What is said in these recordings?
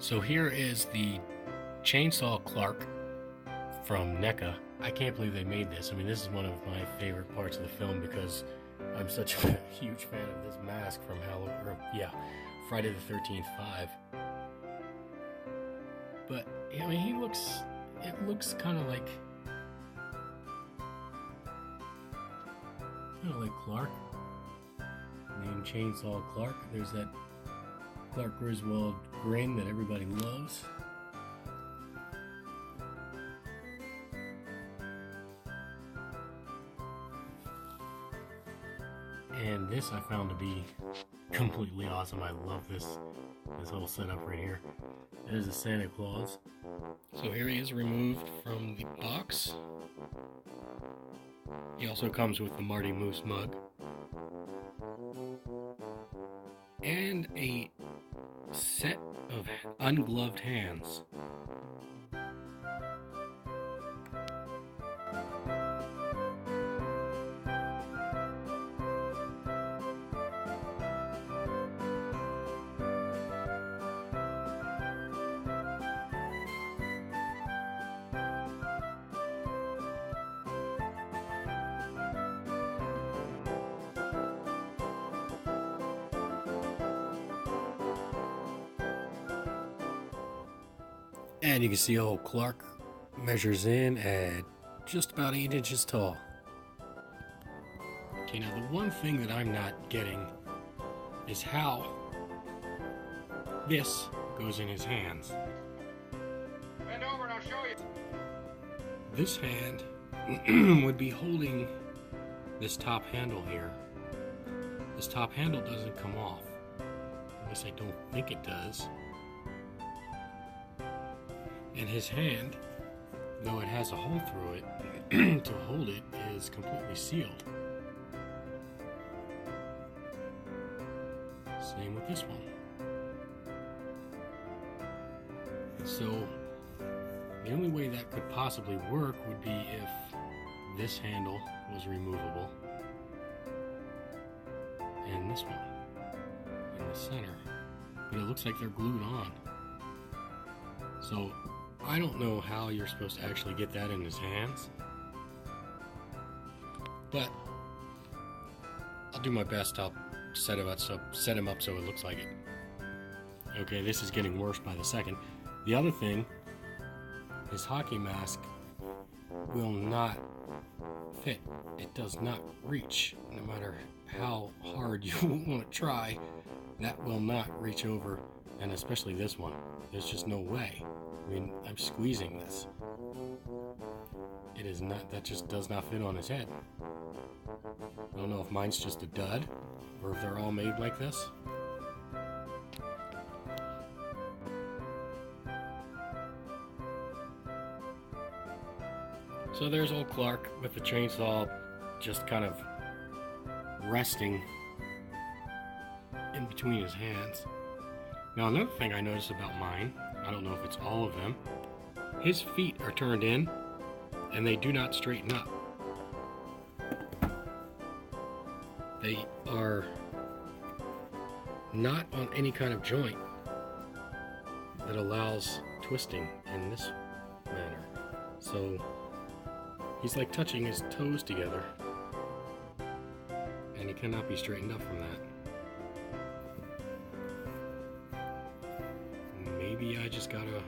So here is the chainsaw Clark from NECA. I can't believe they made this. I mean, this is one of my favorite parts of the film because I'm such a huge fan of this mask from Friday the 13th 5. But I mean, it looks kind of like Clark. Named Chainsaw Clark. There's that Clark Grisswold grin that everybody loves. And this I found to be completely awesome. I love this whole setup right here. There's a Santa Claus. So here he is removed from the box. He also comes with the Marty Moose mug. And a set of ungloved hands. And you can see old Clark measures in at just about 8 inches tall. Okay, now the one thing that I'm not getting is how this goes in his hands. Bend over and I'll show you. This hand would be holding this top handle here. This top handle doesn't come off. At least I don't think it does. And his hand, though it has a hole through it, to hold it is completely sealed. Same with this one. So, the only way that could possibly work would be if this handle was removable, and this one in the center. But it looks like they're glued on. So, I don't know how you're supposed to actually get that in his hands, but I'll do my best. I'll set him up so it looks like it. Okay, this is getting worse by the second. The other thing, his hockey mask will not fit. It does not reach. No matter how hard you want to try, that will not reach over, and especially this one. There's just no way. I mean, I'm squeezing this. It is not, that just does not fit on his head. I don't know if mine's just a dud, or if they're all made like this. So there's old Clark with the chainsaw just kind of resting in between his hands. Now another thing I noticed about mine, I don't know if it's all of them, his feet are turned in and they do not straighten up. They are not on any kind of joint that allows twisting in this manner. So he's like touching his toes together and he cannot be straightened up from that. Maybe I just got a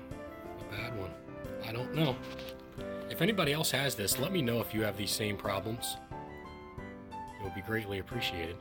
bad one. I don't know. If anybody else has this, let me know if you have these same problems. It would be greatly appreciated.